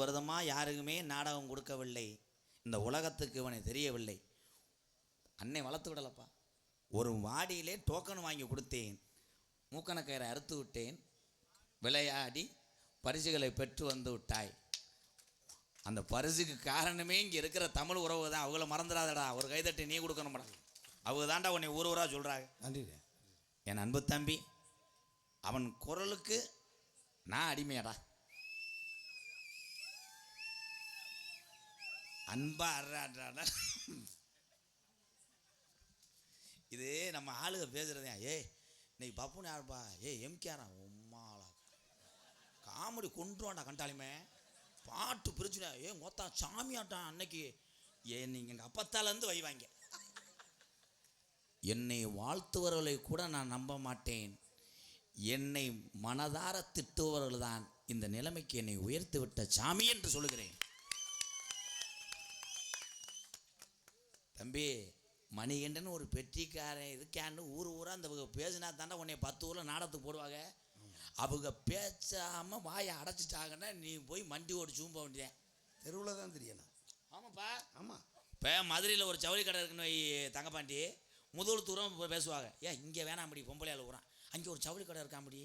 வருடமாக யாருக்குமே நாடகம் கொடுக்கவில்லை. இந்த உலகத்துக்கு இவனை தெரியவில்லை. அன்னை வளர்த்து விடலப்பா. ஒரு வாடியிலே டோக்கன் வாங்கி கொடுத்தேன். மூக்கணக்கயிறை அறுத்து விட்டேன். விளையாடி பரிசுகளை பெற்று வந்து விட்டாய். அந்த பரிசுக்கு காரணமே இங்கே இருக்கிற தமிழ் உறவு தான். அவங்கள மறந்துடாதடா. ஒரு கைதட்டி நீ கொடுக்கணும்டா. அவங்க தாண்டா உன்னை ஊர் ஊராக சொல்கிறாங்க. நன்றி என் அன்பு தம்பி. அவன் குரலுக்கு நான் அடிமையாடா. அன்பா அறாடா. இது நம்ம ஆளுக பேசுகிறதே. இன்னைக்கு பப்புன்னு யாருப்பா? எம்கேரா உம்மாளா காமெடி கொண்டுவான்டா கண்டாலுமே. பாட்டு பிரிச்சுடா. மொத்தா சாமியாட்டான் அன்னைக்கு. நீங்கள் எங்கள் அப்பத்தாலேருந்து வைவாங்க. என்னை வாழ்த்துவர்களை கூட நான் நம்ப மாட்டேன். என்னை மனதார திட்டுவர்கள் தான் இந்த நிலைமைக்கு என்னை உயர்த்தி விட்ட சாமி என்று சொல்லுகிறேன். தம்பி, மணிகண்டன் ஒரு பெட்டிக்காரன் இதுக்காண்டு ஊர் ஊராக அந்த பேசினா தாண்டா உன்னை 10 ஊரில் நாடகத்துக்கு போடுவாங்க. அவங்க பேசாமல் வாயை அடைச்சிட்டாங்கன்னா நீ போய் மண்டி ஓடி சூம்ப வேண்டியேன். தெருவில் தான் தெரியணும். ஆமாப்பா. ஆமாம். இப்போ மதுரையில் ஒரு ஜவுளி கடை இருக்குன்னு தங்கப்பாண்டி முதல் தூரம் பேசுவாங்க. இங்கே வேணாம்படி பொம்பளையால் ஊறான். அங்கே ஒரு ஜவுளி கடை இருக்காம்படி.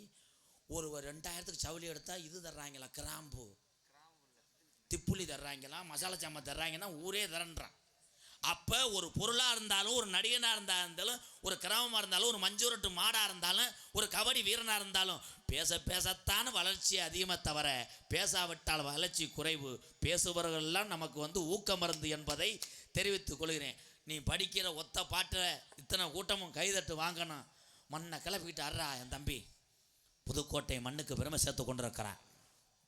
ஒரு 2000க்கு ஜவுளி எடுத்தால் இது தர்றாங்களா, கிராம்பு திப்புளி தர்றாங்களாம், மசாலா சாமான் தர்றாங்கன்னா ஊரே தரன்றான். அப்போ ஒரு பொருளாக இருந்தாலும், ஒரு நடிகனாக இருந்தாலும், ஒரு கிராமமாக இருந்தாலும், ஒரு மஞ்சூரட்டு மாடாக இருந்தாலும், ஒரு கபடி வீரனாக இருந்தாலும் பேசத்தான வளர்ச்சி அதிகமாக தவிர பேசாவிட்டால் வளர்ச்சி குறைவு. பேசுபவர்கள்லாம் நமக்கு ஊக்க மருந்து என்பதை தெரிவித்துக் கொள்கிறேன். நீ படிக்கிற ஒத்த பாட்டில் இத்தனை கூட்டமும் கைதட்டு வாங்கணும். மண்ணை கிளப்பிக்கிட்டு அறா என் தம்பி. புதுக்கோட்டை மண்ணுக்கு பெருமை சேர்த்து கொண்டிருக்கிறான்.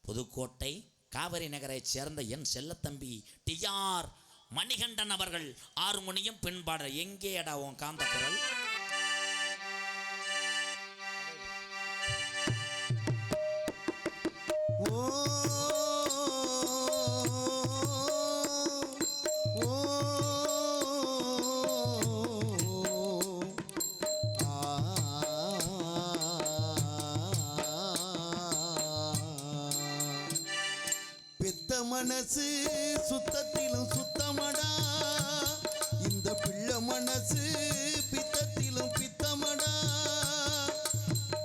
புதுக்கோட்டை காவிரி நகரை சேர்ந்த என் செல்லத்தம்பி டிஆர் மணிகண்டன் அவர்கள் ஆறுமணியும் பின்பாட. எங்கே அடா உன் காந்த குரல்? பெத்த மனசு சுத்தத்திலும் சுத்தமடா. இந்த பிள்ளை மனசு பித்தத்திலும் பித்தமடா.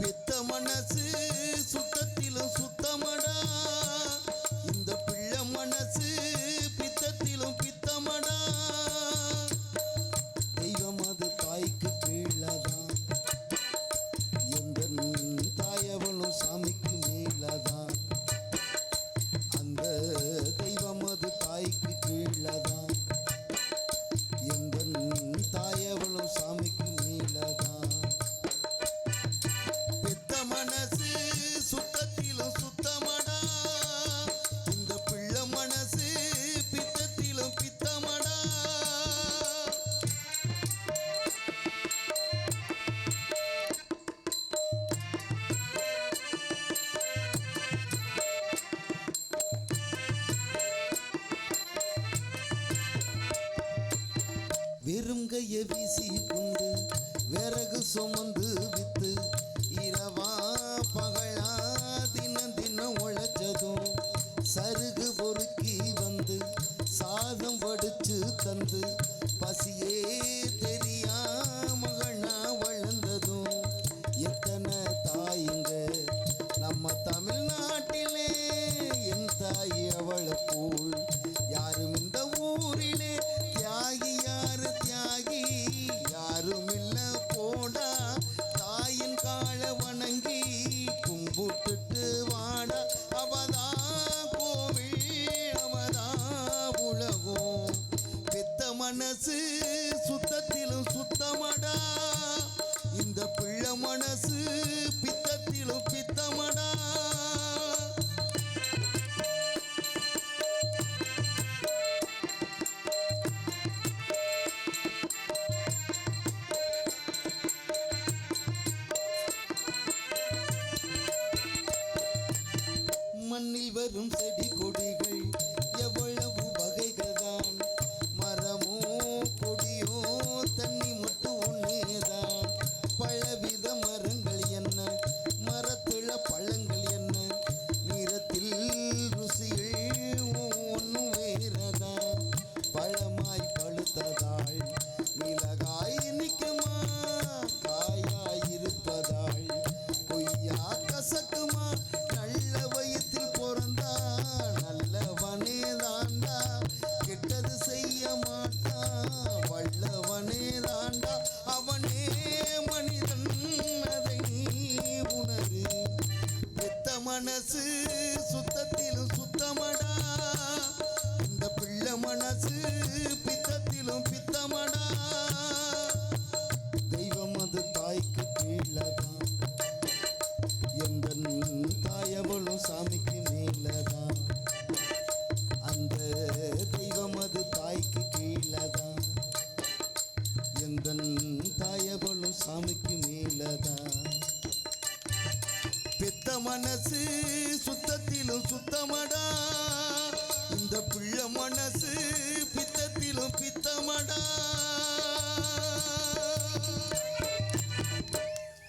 பெத்த மனசு சுத்தத்திலும் சுத்தமடா. இந்த பிள்ளை மனசு பித்தத்திலும் பித்தமடா. தெய்வம் அது தாய்க்கு கீழதான். எந்த தாயவனும் சாமிக்கு மேலதான். அந்த தெய்வம் அது தாய்க்கு கீழதான். எந்த தாயவளும் சாமிக்கு மேலதான். பெத்த மனசு சுத்தத்திலும் சுத்தமடா. இந்த பிள்ளை மனசு பித்தத்திலும் பித்தமடா. வெறும் கைய வீசி கொண்டு விறகு சுமந்து வித்து இரவா பகழா தினம் தினம் உழைச்சதும் சருகு பொறுக்கி வந்து சாதம் வடிச்சு தந்து பசியே தெரியா மகனா வளர்ந்ததும் எத்தனை தாயுங்க நம்ம தமிழ்நாட்டிலே. என் தாய் அவளை போல் யாரும் இந்த ஊரிலே. தியாகி யாரு தியாகி யாரும் இல்ல போடா. தாயின் கால வணங்கி கும்பிட்டுட்டு வாடா. அவதா கோவில் அவதா உலகம். பெத்த மனசு சுத்தத்திலும் சுத்தமடா. இந்த பிள்ளை மனசு பித்தத்திலும் பித்தமடா. மண்ணில் வரும் செடி கொடிகள் எவ்வளவு வகைகள் தான். மரமோ கொடி மனசு சுத்தத்திலும் சுத்தமடா, இந்த பிள்ளை மனசு பித்தத்திலும் பித்தமடா. தெய்வம் அது தாய்க்கு கீழதான், எந்த தாயவளும் சாமிக்கு மேலதான். அந்த தெய்வம் அது தாய்க்கு கீழதான், எந்த தாயவளும் சாமிக்கு மேலதான். பெத்த மனசு சுத்தத்திலும் சுத்தமடா, இந்த பிள்ளை மனசு பித்தத்திலும் பித்தமடா.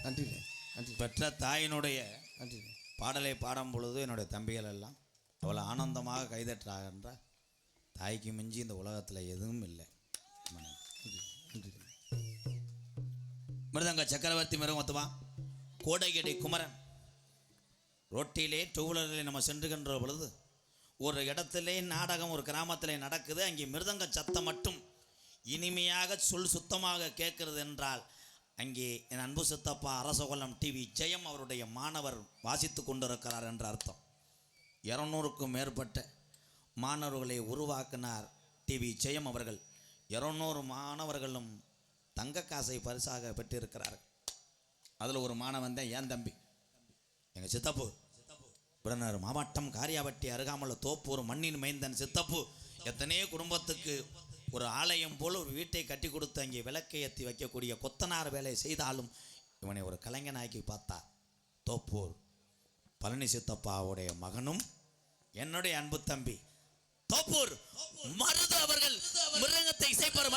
நன்றி நன்றி. பெற்ற தாயினுடைய நன்றி. பாடலை பாடும் பொழுது என்னுடைய தம்பிகள் எல்லாம் அவ்வளோ ஆனந்தமாக கைதட்டுறாங்கன்ற தாய்க்கு மிஞ்சி இந்த உலகத்தில் எதுவும் இல்லை. மிருதங்க சக்கரவர்த்தி மிருகமத்துவா கோடையடி குமரன் ரோட்டிலே டூவீலரில் நம்ம சென்றுகின்ற பொழுது ஒரு இடத்திலே நாடகம் ஒரு கிராமத்திலே நடக்குது. அங்கே மிருதங்க சத்தம் மட்டும் இனிமையாக சுத்தமாக கேட்கிறது என்றால் அங்கே என் அன்பு சித்தப்பா அரசகுலம் டிவி ஜெயம் அவருடைய மாணவர் வாசித்து கொண்டிருக்கிறார் என்ற அர்த்தம். 200க்கும் மேற்பட்ட மாணவர்களை உருவாக்கினார் டிவி ஜெயம் அவர்கள். 200 மாணவர்களும் தங்க காசை பரிசாக பெற்றிருக்கிறார்கள். அதில் ஒரு மாணவன் தான் ஏன் தம்பி, எங்கள் சித்தப்பு. விருதுநகர் மாவட்டம் காரியாபட்டி அருகாமல் தோப்பூர் மண்ணின் மைந்தன் சித்தப்பு எத்தனையோ குடும்பத்துக்கு ஒரு ஆலயம் போல் ஒரு வீட்டை கட்டி கொடுத்து அங்கே விளக்கை ஏற்றி வைக்கக்கூடிய கொத்தனார் வேலை செய்தாலும் இவனை ஒரு கலைஞனாக்கி பார்த்தார். தோப்பூர் பழனி சித்தப்பாவுடைய மகனும் என்னுடைய அன்பு தம்பி தோப்பூர் மருது அவர்கள் மிருதங்கத்தை இசைப்பார்.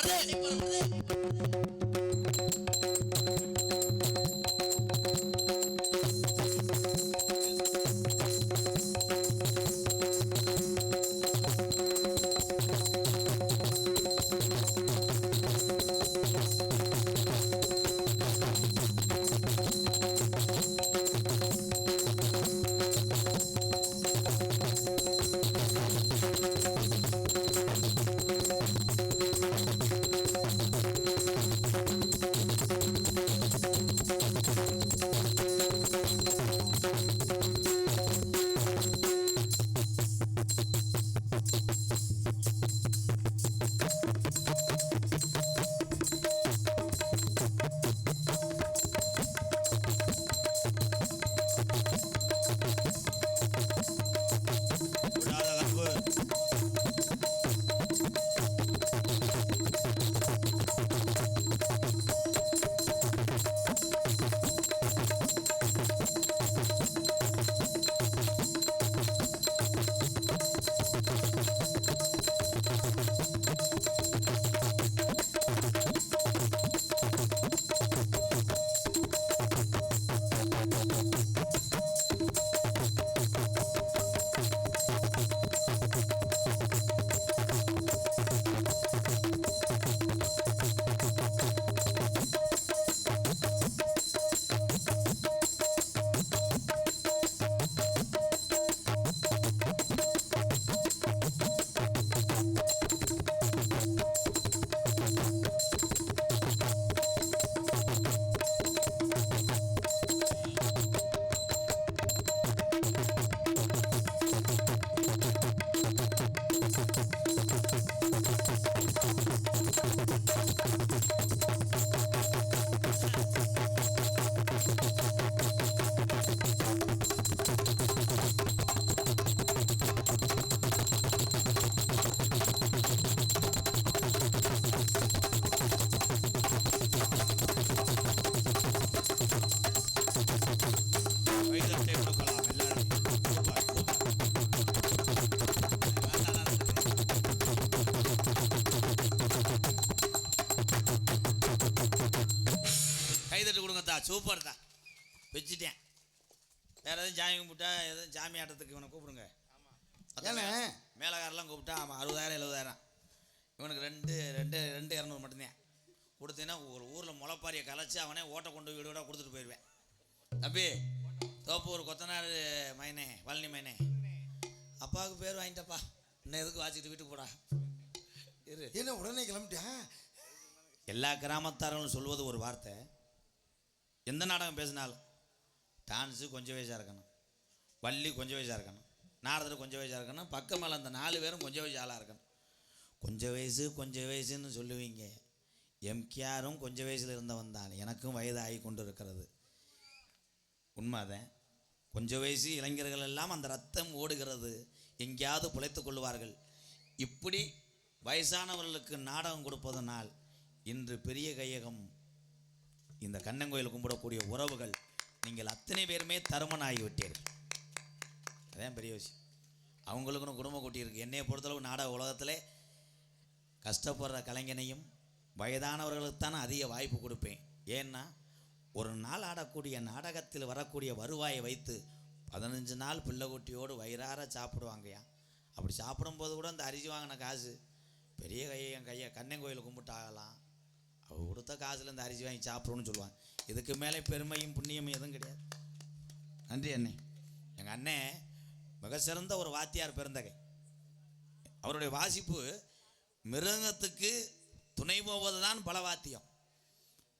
சூப்பர் தான் வச்சுட்டேன். வேறு எதுவும் சாமி கும்பிட்டா எதுவும் சாமி ஆட்டத்துக்கு இவனை கூப்பிடுங்க. மேலகாரெல்லாம் கூப்பிட்டா ஆமாம் 60,000 70,000. இவனுக்கு 200 மட்டும்தான் கொடுத்தீங்கன்னா ஒரு ஊரில் முளைப்பாரியை கலைச்சி அவனே ஓட்டை கொண்டு வீடு வீடாக கொடுத்துட்டு போயிடுவேன். தம்பி தோப்பூர் கொத்தனார் மைனே பழனி மைனே அப்பாவுக்கு பேர் வாங்கிட்டப்பா, இன்னும் எதுக்கு வாசிக்கிட்டு வீட்டுக்கு போடா இரு. என்ன உடனே கிளம்பிட்டேன். எல்லா கிராமத்தார்களும் சொல்வது ஒரு வார்த்தை, எந்த நாடகம் பேசினாலும் டான்ஸு கொஞ்சம் வயசாக இருக்கணும், வள்ளி கொஞ்சம் வயசாக இருக்கணும், நாரதர் கொஞ்சம் வயசாக இருக்கணும், பக்கம் மேலே அந்த 4 பேரும் கொஞ்சம் வயசு ஆளாக இருக்கணும். கொஞ்சம் வயசுன்னு சொல்லுவீங்க. எம்கேஆரும் கொஞ்சம் வயசில் இருந்தவன் தான். எனக்கும் வயது ஆகி கொண்டு இருக்கிறது, உண்மைதான். கொஞ்சம் வயசு இளைஞர்கள் எல்லாம் அந்த ரத்தம் ஓடுகிறது, எங்கேயாவது பிழைத்து கொள்வார்கள். இப்படி வயசானவர்களுக்கு நாடகம் கொடுப்பதனால் இன்று பெரிய கையகம் இந்த கண்ணங்கோயில் கும்பிடக்கூடிய உறவுகள் நீங்கள் அத்தனை பேருமே தருமனாகிவிட்டீர்கள். அதான் பெரிய விஷயம். அவங்களுக்குன்னு குடும்பம் கூட்டியிருக்கு. என்னையை பொறுத்தளவு நாடக உலகத்தில் கஷ்டப்படுற கலைஞனையும் வயதானவர்களுக்கு தானே அதிக வாய்ப்பு கொடுப்பேன். ஏன்னா ஒரு நாள் ஆடக்கூடிய நாடகத்தில் வரக்கூடிய வருவாயை வைத்து 15 நாள் பிள்ளை குட்டியோடு வயிறார சாப்பிடுவாங்கய்யா. அப்படி சாப்பிடும்போது கூட அந்த அரிசி வாங்கின காசு பெரிய கையை கண்ணங்கோயில் கும்பிட்டாகலாம். அவள் கொடுத்த காசில் இந்த அரிசி வாங்கி சாப்பிடுவோன்னு சொல்லுவாங்க. இதுக்கு மேலே பெருமையும் புண்ணியமும் எதுவும் கிடையாது. நன்றி அண்ணே. எங்கள் அண்ணே மிக சிறந்த ஒரு வாத்தியார் பெருந்தகை. அவருடைய வாசிப்பு மிருதங்கத்துக்கு துணை போவது தான் பல வாத்தியம்.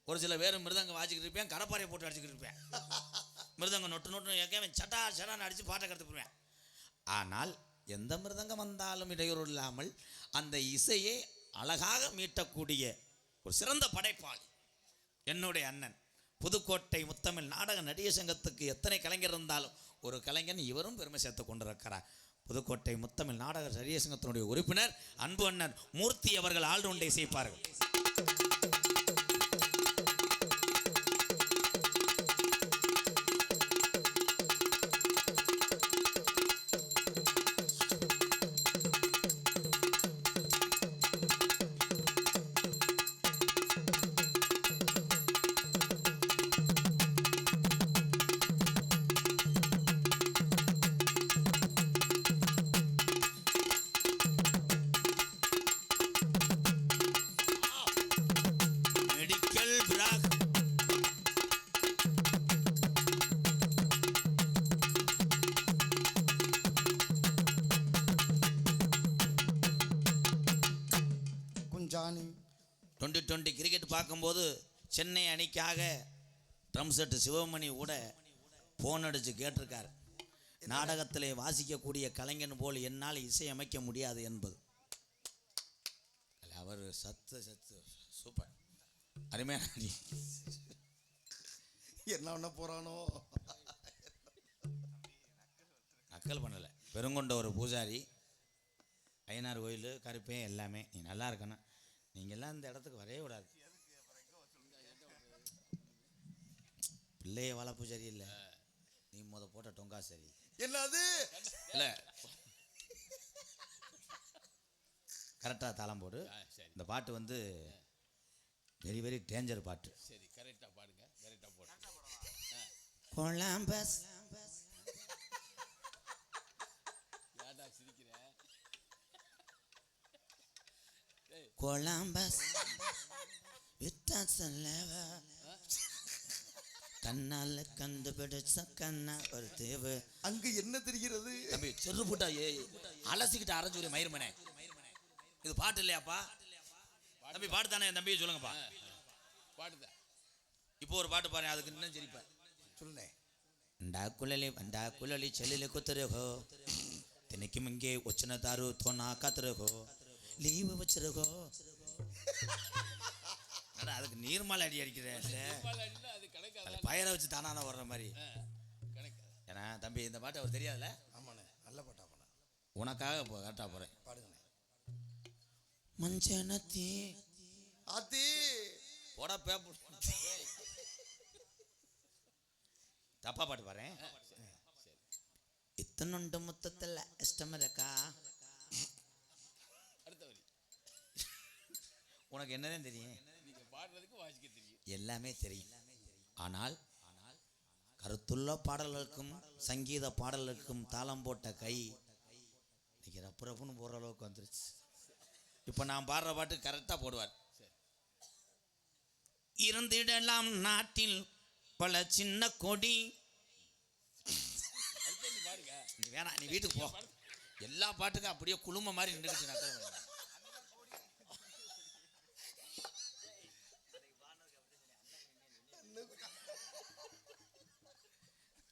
ஒரு சில பேர் மிருதங்க வாசிக்கிட்டு இருப்பேன், கடப்பாறையை போட்டு அடிச்சுக்கிட்டு இருப்பேன். மிருதங்க நொட்டு கேட்க சட்டா சடான்னு அடித்து பாட்டை கற்றுட்டு போடுவேன். ஆனால் எந்த மிருதங்கம் வந்தாலும் இடையூறு இல்லாமல் அந்த இசையை அழகாக மீட்டக்கூடிய ஒரு சிறந்த படைப்பாளி என்னுடைய அண்ணன். புதுக்கோட்டை முத்தமிழ் நாடக நடிகர் சங்கத்துக்கு எத்தனை கலைஞர் இருந்தாலும் ஒரு கலைஞன் இவரும் பெருமை சேர்த்து கொண்டிருக்கிறார். புதுக்கோட்டை முத்தமிழ் நாடக நடிகர் சங்கத்தினுடைய உறுப்பினர் அன்பு அண்ணன் மூர்த்தி அவர்கள் ஆல்ரவுண்டை செய்ப்பார்கள். ஜானி 2020 கிரிக்கெட் பார்க்கும்போது சென்னை அணிக்காக ட்ரம் செட்டு சிவமணி கூட ஃபோன் அடித்து கேட்டிருக்கார், நாடகத்திலே வாசிக்கக்கூடிய கலைஞன் போல் என்னால் இசையமைக்க முடியாது என்பது. அவர் சத்து சூப்பர் அருமையான என்ன பண்ண போகிறானோ நக்கல் பண்ணலை. பெருங்கொண்ட ஒரு பூஜாரி, ஐயனார் கோயில், கருப்பேன் எல்லாமே. நீ நல்லா இருக்கணும். நீங்கள்லாம் இந்த இடத்துக்கு வரவே கூடாது. பிள்ளைய வளர்ப்பு சரியில்லை, நீ போட்ட டொங்கா சரி. என்னது இல்லை கரெக்டாக தாளம் போடு. இந்த பாட்டு வந்து வெரி வெரி டேஞ்சர் பாட்டு. சரி, கரெக்டாக பாடுங்க, கரெக்டாக போடுங்க. கொலம்பஸ் ஏன்டா சிரிக்கிறேன்? கொலம்பஸ் விட்டாசல்லேவ கண்ணால் கண்டுபிடிச்ச கண்ணா ஒரு தேவை. அங்கு என்ன தெரிகிறது? தம்பி செரு போட்டா அலசிக்கிட்டு அரைஞ்சு மயிர்மனே, இது பாட்டு இல்லையாப்பா? தம்பி பாட்டு தானே தம்பியை சொல்லுங்கப்பா. பாடுதான். இப்போ ஒரு பாட்டு பாரு, அதுக்கு இன்னும் சரிப்பேன். சொல்லுனே. வண்டா குழலி செல்லில குத்துருகோ, தினைக்கும் இங்கே ஒச்சனை தாரு தோணா காத்துருகோ, லீவு வச்சிருகோ. அதுக்கு நீர்மாலை அடிக்கிறேன், அது கணக்காக பயரை வச்சு தானான வர்ற மாதிரி. கணக்காக. ஏன்னா தம்பி இந்த பாட்டு அவர் தெரியாதுல்ல. ஆமாண்ணே, நல்ல பாட்டா போனேன். உனக்காக இப்போ கரெக்டாக போகிறேன். பாடுங்கண்ணே. மஞ்சனத்தி ஆத்தி போட பேப்பர் தப்பா பாட்டு பாறேன். இத்தனொண்டு முத்தத்தில் இஷ்டம் இருக்கா? அடுத்த வரி. உனக்கு என்னதான் தெரியும்? நீங்கள் பாடுறதுக்கு வாசிக்க தெரியும், எல்லாமே தெரியும். ஆனால் கருத்துள்ள பாடல்களுக்கும் சங்கீத பாடல்களுக்கும் தாளம் போட்ட கை இன்னைக்கு ரப்பு ரப்புன்னு போடுற அளவுக்கு வந்துருச்சு. இப்போ நான் பாடுற பாட்டு கரெக்டாக போடுவார். இருந்திடலாம் நாட்டில் பல சின்ன கொடி. பாருங்க. நீ வேணாம், நீ வீட்டுக்கு போ. எல்லா பாட்டுக்கும் அப்படியே குழும மாதிரி நின்றுக்கிட்டு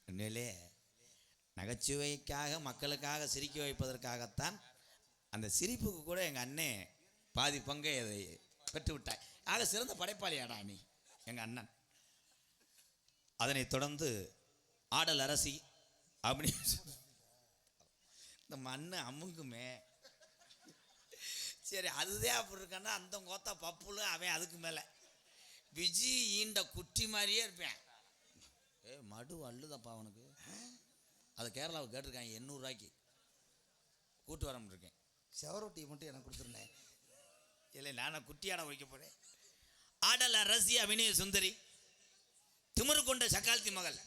உண்மையிலே நகைச்சுவைக்காக மக்களுக்காக சிரிக்க வைப்பதற்காகத்தான் அந்த சிரிப்புக்கு கூட எங்கள் அண்ணே பாதி பங்கை அதை பெற்று விட்டாய். ஆக சிறந்த படைப்பாளியாடா நீ எங்கள் அண்ணன். அதனைத் தொடர்ந்து ஆடல் அரசி அப்படி இந்த மண்ணு அமுங்குமே. சரி அதுதான் அப்படி இருக்கான்னா அந்த கோத்தா பப்புல அவன் அதுக்கு மேலே விஜி ஈண்ட குட்டி மாதிரியே இருப்பேன். மடு அள்ளுதப்பா அவனுக்கு. அதை கேரளாவுக்கு கேட்டிருக்காங்க 800 ரூபாய்க்கு கூட்டு வர இருக்கேன். செவரொட்டியை மட்டும் எனக்கு கொடுத்துருந்தேன். இல்லை நான் குட்டியாட வைக்க போகிறேன். ஆடல் அரசி அபிநய சுந்தரி திமிரு கொண்ட சக்காலத்தி மகள்.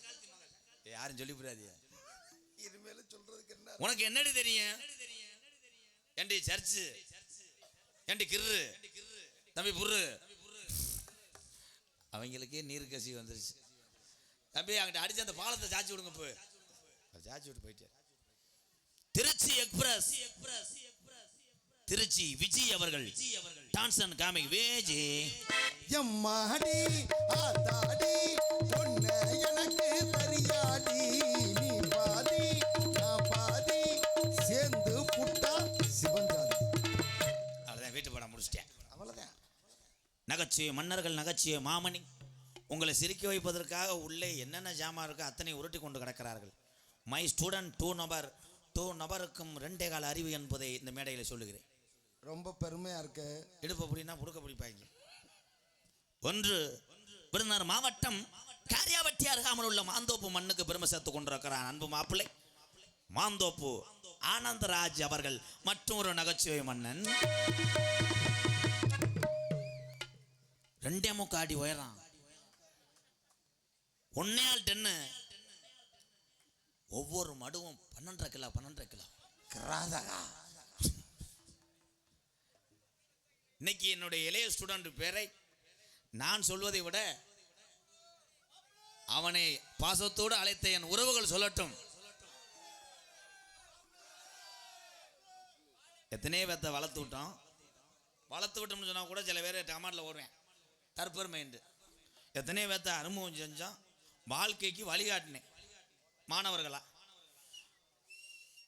யாரும் சொல்லி போடாதியா. இனிமேல சொல்றதுக்கு என்ன? உனக்கு என்னடி தெரியும்? ஏண்டி சர்ச்சு, ஏண்டி கிர்ரு, தம்பி புர்ரு, அவங்களுக்கே நீர் கசி வந்துருச்சு. தம்பி அங்கிட்ட அடிச்சு அந்த பாலத்தை சாச்சி விடுங்க. போய் சாச்சி விட்டு போயிட்டு திருச்சி எக்ஸ்பிரஸ் திருச்சி விஜய் அவர்கள் டான்ஸ் அண்ட் காமிக் வேஜி எம்மாடி ஆத்தாடி பொண்ணு எனக்கு தெரியாடி நீ பாதி நான் பாதி சேர்ந்து புட்டா சிவஞ்சாதி. அவ்வளோதான் வீட்டு படம் முடிச்சிட்டேன். அவ்வளோதான். நகைச்சுவை மன்னர்கள் நகைச்சுவை மாமணி உங்களை சிரிக்க வைப்பதற்காக உள்ளே என்னென்ன ஜாமான் இருக்கோ அத்தனை உருட்டி கொண்டு கிடக்கிறார்கள். மை ஸ்டூடெண்ட் 2 நபருக்கும் 2 கால அறிவு என்பதை இந்த மேடையில் சொல்லுகிறேன். ரொம்ப பெருமையா இருக்கு. இடுப்பு அப்படின்னா புடுக்க பிடிப்பாங்க. 1 விருதுநகர் மாவட்டம் காரியாவட்டி அருகாமல் உள்ள மாந்தோப்பு மண்ணுக்கு பெருமை சேர்த்து கொண்டிருக்கிறான் அன்பு மாப்பிள்ளை மாந்தோப்பு ஆனந்தராஜ் அவர்கள் மற்றொரு நகைச்சுவை மன்னன். 2.25 அடி உயரம், 1.10 ஒவ்வொரு மடுவும் 12 கிலோ கிராதகா. இன்னைக்கு என்னுடைய இளைய ஸ்டூடெண்ட் பேரை நான் சொல்வதை விட அவனை பாசத்தோடு அழைத்த என் உறவுகள் சொல்லட்டும். எத்தனையோ பேர்த்த வளர்த்து விட்டோம்னு சொன்னா கூட சில பேர் டமாட்டில் ஓடுவேன் தற்பெருமைண்டு. எத்தனையோ பேர்த்த அனுபவம் செஞ்சோம், வாழ்க்கைக்கு வழிகாட்டினேன் மாணவர்களா.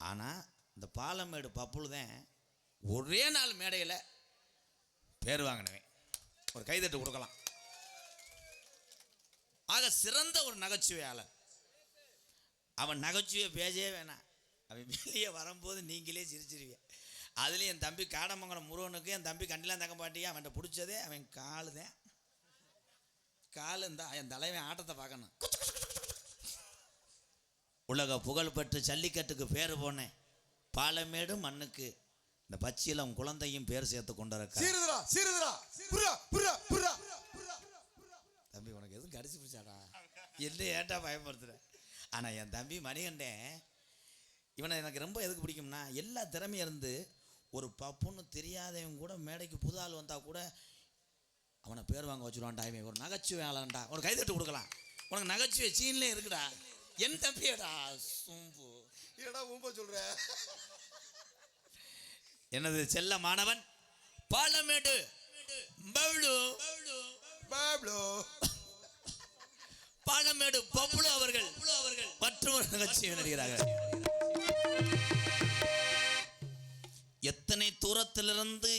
ஆனால் இந்த பாலமேடு பப்புள் தான் ஒரே நாள் மேடையில் பேர் வாங்கினவன். ஒரு கைதட்டு கொடுக்கலாம். ஆக சிறந்த ஒரு நகைச்சுவையாளர். அவன் நகைச்சுவை பேசவே வேணாம், அவன் வெளியே வரும்போது நீங்களே சிரிச்சிருவீங்க. அதுலேயும் என் தம்பி காடமங்கலம் முருகனுக்கு என் தம்பி கண்டிலாம் தங்க பாட்டியா அவன்கிட்ட பிடிச்சதே அவன் காலு தான். காலு இருந்தா என் தலைவன் ஆட்டத்தை பார்க்கணும். உலக புகழ்பெற்று ஜல்லிக்கட்டுக்கு பேர் போனேன் பாலமேடு மண்ணுக்கு இந்த பச்சிலம் குழந்தையும் பேர் சேர்த்து கொண்டிருக்க. தம்பி உனக்கு எதுவும் கடிச்சு பிடிச்சாடா? என்ன ஏட்டா பயப்படுத்துற? ஆனால் என் தம்பி மணிகண்டேன் இவனை எனக்கு ரொம்ப எதுக்கு பிடிக்கும்னா எல்லா திறமையும் இருந்து ஒரு பப்புன்னு தெரியாதவன் கூட மேடைக்கு புது ஆள் வந்தால் கூட அவனை பேர் வாங்க வச்சுருவான்டா. இவன் ஒரு நகைச்சுவையாளன்டா. ஒரு கைதட்டு கொடுக்கலாம். உனக்கு நகைச்சுவை சீன்லேயே இருக்குடா. என் தம்பியடா சூம்பு ஏடா ஊம்ப சொல்ற? எனது செல்ல மாணவன் பாலமேடு பாலமேடு பப்புளு அவர்கள் மற்றொரு நகைச்சுவை நடிகராக. எத்தனை தூரத்திலிருந்து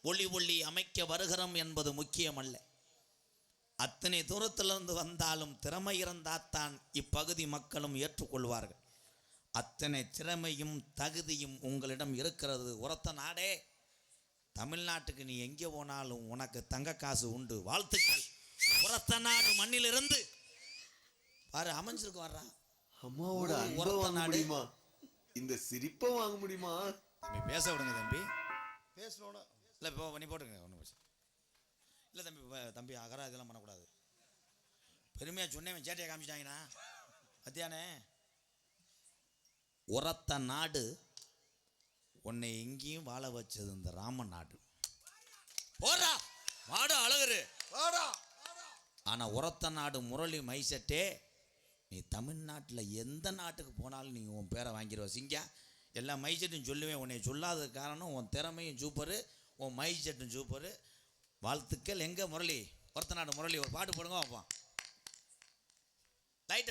ஒளி அமைக்க வருகிறோம் என்பது முக்கியமல்ல. அத்தனை தூரத்திலிருந்து வந்தாலும் திறமை இருந்தால்தான் இப்பகுதி மக்களும் ஏற்றுக்கொள்வார்கள். அத்தனை திறமையும் தகுதியும் உங்களிடம் இருக்கிறது. உரத்த நாடே, தமிழ்நாட்டுக்கு நீ எங்கே போனாலும் உனக்கு தங்க காசு உண்டு. வாழ்த்துக்கள். உரத்த நாடு மண்ணிலிருந்து பாரு அமைஞ்சிருக்கு வர்றான். அம்மாவோட அன்பை வாங்க முடியுமா? இந்த சிரிப்பை வாங்க முடியுமா? தம்பி பேச விடுங்க தம்பி. பேசணும் இல்லை இப்போ பண்ணி போட்டுங்க ஒன்றும் பிரச்சனை இல்லை தம்பி. தம்பி அகரா இதெல்லாம் பண்ணக்கூடாது. பெருமையாக சொன்னேன் சேட்டையை காமிச்சிட்டாங்கண்ணா மத்தியானே. உரத்த நாடு உன்னை எங்கேயும் வாழ வச்சது இந்த ராம நாடு. போறா மாடு அழகுரு. ஆனால் உரத்த நாடு முரளி மைசட்டே, நீ தமிழ்நாட்டில் எந்த நாட்டுக்கு போனாலும் நீங்கள் உன் பேரை வாங்கிடுவ. சிங்கா எல்லா மைசெட்டும் சொல்லுவேன். உன்னை சொல்லாத காரணம் உன் திறமையும் சூப்பரு, உன் மைசெட்டும் சூப்பரு. வாழ்த்துக்கள். எங்கே முரளி? ஒருத்த நாடு முரளி ஒரு பாட்டு போடுங்க பார்ப்போம். லைட்டு